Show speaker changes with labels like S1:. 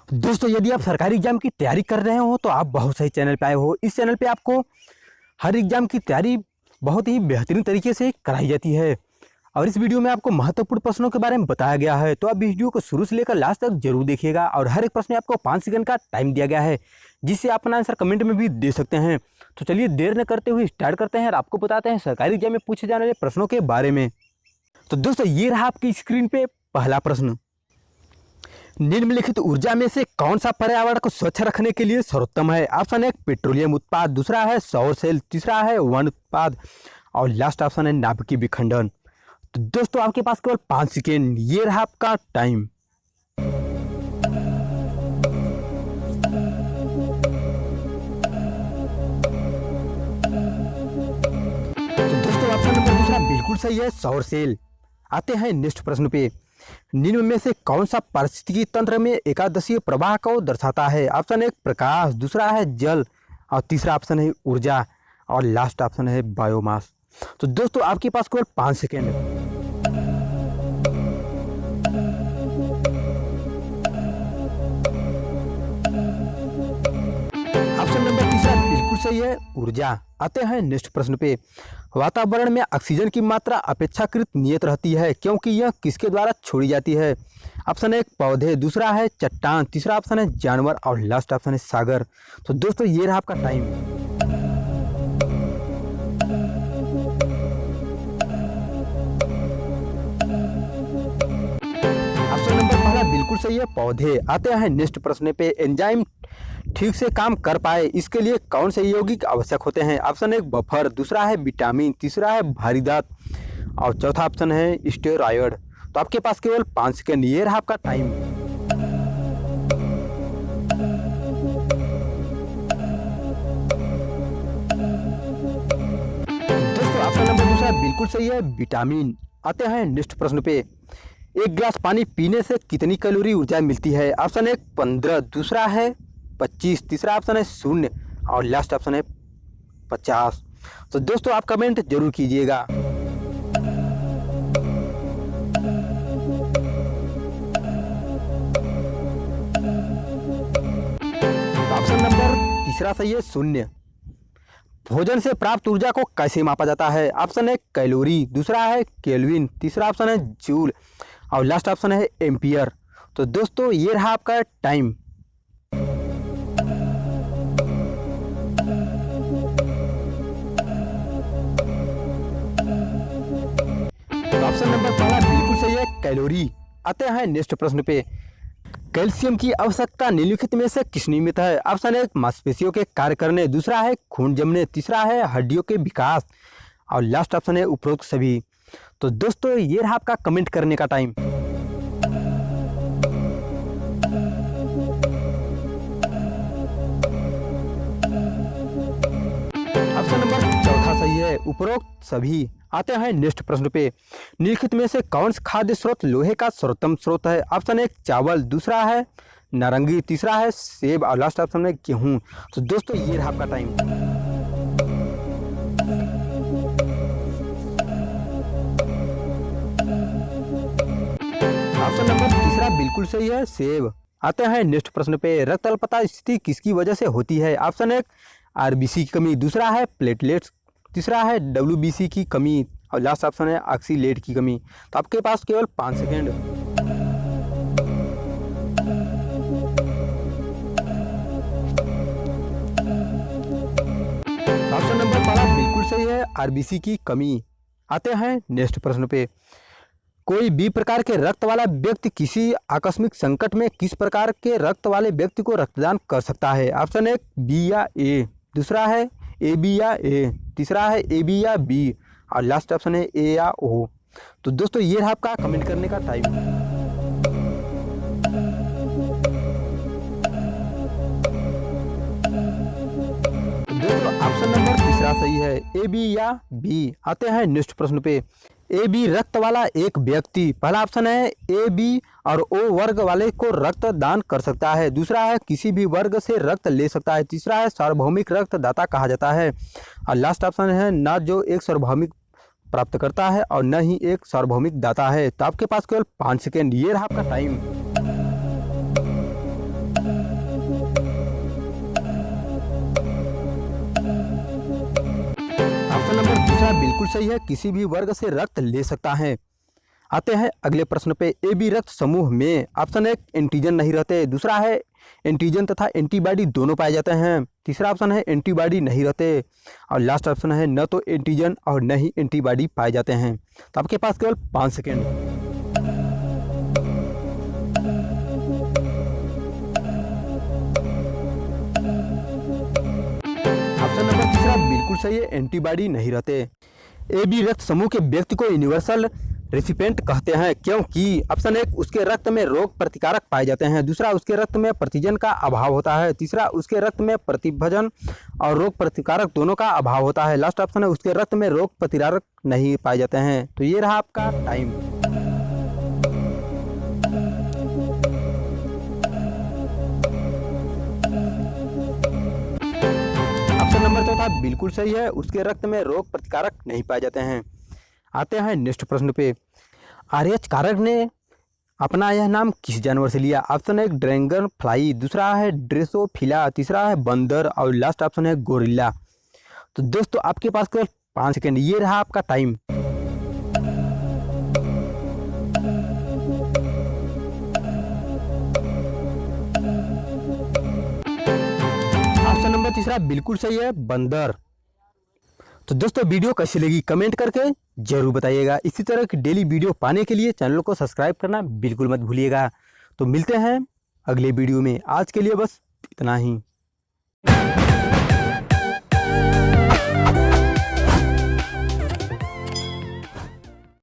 S1: दोस्तों, यदि आप सरकारी एग्जाम की तैयारी कर रहे हो तो आप बहुत सही चैनल पे आए हो। इस चैनल पे आपको हर एग्जाम की तैयारी बहुत ही बेहतरीन तरीके से कराई जाती है और इस वीडियो में आपको महत्वपूर्ण प्रश्नों के बारे में बताया गया है। तो आप वीडियो को शुरू से लेकर लास्ट तक जरूर देखिएगा और हर एक प्रश्न में आपको 5 सेकंड का टाइम दिया गया है, जिससे आप अपना आंसर कमेंट में भी दे सकते हैं। तो चलिए देर न करते हुए स्टार्ट करते हैं और आपको बताते हैं सरकारी एग्जाम में पूछे जाने वाले प्रश्नों के बारे में। तो दोस्तों, ये रहा आपकी स्क्रीन पे पहला प्रश्न। निम्नलिखित ऊर्जा में से कौन सा पर्यावरण को स्वच्छ रखने के लिए सर्वोत्तम है? ऑप्शन 1 पेट्रोलियम उत्पाद, दूसरा है सौर सेल, तीसरा है वन उत्पाद और लास्ट ऑप्शन है नाभिकीय विखंडन। तो दोस्तों, आपके पास केवल 5 सेकेंड, ये रहा आपका टाइम। तो दोस्तों, ऑप्शन नंबर दूसरा बिल्कुल सही है, सौर सेल। आते हैं नेक्स्ट प्रश्न पे। निम्न में से कौन सा पारिस्थितिकी तंत्र में एकादशीय प्रवाह को दर्शाता है? ऑप्शन 1 प्रकाश, दूसरा है जल और तीसरा ऑप्शन है ऊर्जा और लास्ट ऑप्शन है बायोमास। तो दोस्तों, आपके पास केवल 5 सेकेंड है। ऑप्शन नंबर तीसरा बिल्कुल सही है, ऊर्जा। आते हैं नेक्स्ट प्रश्न पे। वातावरण में ऑक्सीजन की मात्रा अपेक्षाकृत नियत रहती है क्योंकि यह किसके द्वारा छोड़ी जाती है? ऑप्शन 1 पौधे, दूसरा है चट्टान, तीसरा ऑप्शन है जानवर और लास्ट ऑप्शन है सागर। तो दोस्तों, ये रहा आपका टाइम। ऑप्शन नंबर पहला बिल्कुल सही है, पौधे। आते हैं नेक्स्ट प्रश्न पे। एंजाइम ठीक से काम कर पाए इसके लिए कौन से यौगिक आवश्यक होते हैं? ऑप्शन 1 बफर, दूसरा है विटामिन, तीसरा है भारी धात और चौथा ऑप्शन है स्टेरॉयड। तो आपके पास केवल 5 सेकेंड, ये रहा आपका टाइम। दोस्तों, ऑप्शन नंबर दूसरा बिल्कुल सही है, विटामिन। आते हैं नेक्स्ट प्रश्न पे। एक गिलास पानी पीने से कितनी कैलोरी ऊर्जा मिलती है? ऑप्शन 1 15, दूसरा है 25, तीसरा ऑप्शन है 0 और लास्ट ऑप्शन है 50। तो दोस्तों, आप कमेंट जरूर कीजिएगा। ऑप्शन नंबर तीसरा सही है, 0। भोजन से प्राप्त ऊर्जा को कैसे मापा जाता है? ऑप्शन 1 कैलोरी, दूसरा है केल्विन, तीसरा ऑप्शन है जूल और लास्ट ऑप्शन है एम्पियर। तो दोस्तों, ये रहा आपका टाइम। ऑप्शन नंबर पहला बिल्कुल सही है, कैलोरी। आते हैं नेक्स्ट प्रश्न पे। कैल्शियम की आवश्यकता निम्नलिखित में से किस निमित्त है? ऑप्शन 1 मांसपेशियों के कार्य करने, दूसरा है खून जमने, तीसरा है हड्डियों के विकास और लास्ट ऑप्शन है उपरोक्त सभी। तो दोस्तों, ये रहा आपका कमेंट करने का टाइम। ऑप्शन नंबर चौथा सही है, उपरोक्त सभी। आते हैं नेक्स्ट प्रश्न पे। निम्नलिखित में से कौन सा खाद्य स्रोत लोहे का सर्वोत्तम स्रोत है? ऑप्शन 1 चावल, दूसरा है नारंगी, तीसरा है सेब और लास्ट ऑप्शन है गेहूं। तो दोस्तों, ये रहा आपका टाइम। ऑप्शन नंबर तीसरा बिल्कुल सही है, सेब। आते हैं नेक्स्ट प्रश्न पे। रक्त अल्पता स्थिति किसकी वजह से होती है? ऑप्शन 1 आरबीसी की कमी, दूसरा है प्लेटलेट्स, तीसरा है डब्ल्यूबीसी की कमी और लास्ट ऑप्शन है ऑक्सीलेट की कमी। तो आपके पास केवल 5 सेकेंड। ऑप्शन नंबर पहला बिल्कुल सही है, आरबीसी की कमी। आते हैं नेक्स्ट प्रश्न पे। कोई बी प्रकार के रक्त वाला व्यक्ति किसी आकस्मिक संकट में किस प्रकार के रक्त वाले व्यक्ति को रक्तदान कर सकता है? ऑप्शन 1 बी या ए, दूसरा है ए बी या ए, तीसरा है ए बी या बी और लास्ट ऑप्शन है ए या ओ। तो दोस्तों, ये रहा आपका कमेंट करने का टाइम। दोस्तों, ऑप्शन नंबर तीसरा सही है, ए बी या बी। आते हैं नेक्स्ट प्रश्न पे। ए बी रक्त वाला एक व्यक्ति, पहला ऑप्शन है ए बी और ओ वर्ग वाले को रक्त दान कर सकता है, दूसरा है किसी भी वर्ग से रक्त ले सकता है, तीसरा है सार्वभौमिक रक्तदाता कहा जाता है और लास्ट ऑप्शन है ना जो एक सार्वभौमिक प्राप्त करता है और न ही एक सार्वभौमिक दाता है। तो आपके पास केवल 5 सेकेंड, ये रहा आपका टाइम। बिल्कुल सही है, किसी भी वर्ग से रक्त ले सकता है। आते हैं अगले प्रश्न पे। ए बी रक्त समूह में ऑप्शन 1 एंटीजन नहीं रहते, दूसरा है एंटीजन तथा एंटीबॉडी दोनों पाए जाते हैं, तीसरा ऑप्शन है एंटीबॉडी नहीं रहते, और लास्ट ऑप्शन है न तो एंटीजन और न ही एंटीबॉडी पाए जाते हैं। तो आपके पास केवल 5 सेकेंड। ऑप्शन नंबर तीसरा बिल्कुल सही है, एंटीबॉडी नहीं रहते। ए बी रक्त समूह के व्यक्ति को यूनिवर्सल रेसिपिएंट कहते हैं क्योंकि ऑप्शन 1 उसके रक्त में रोग प्रतिकारक पाए जाते हैं, दूसरा उसके रक्त में प्रतिजन का अभाव होता है, तीसरा उसके रक्त में प्रतिभजन और रोग प्रतिकारक दोनों का अभाव होता है, लास्ट ऑप्शन है उसके रक्त में रोग प्रतिकारक नहीं पाए जाते हैं। तो ये रहा आपका टाइम। ऑप्शन नंबर चौथा बिल्कुल सही है, उसके रक्त में रोग प्रतिकारक नहीं पाए जाते हैं। आते हैं नेक्स्ट प्रश्न पे। आर्यच कारक ने अपना यह नाम किस जानवर से लिया? ऑप्शन 1 ड्रैगन फ्लाई, दूसरा है ड्रेसोफिला, तीसरा है बंदर और लास्ट ऑप्शन है गोरिल्ला। तो दोस्तों आपके पास केवल 5 सेकेंड। ये रहा आपका टाइम। ऑप्शन नंबर तीसरा बिल्कुल सही है, बंदर। तो दोस्तों वीडियो कैसी लगी कमेंट करके जरूर बताइएगा। इसी तरह की डेली वीडियो पाने के लिए चैनल को सब्सक्राइब करना बिल्कुल मत भूलिएगा। तो मिलते हैं अगले वीडियो में, आज के लिए बस इतना ही।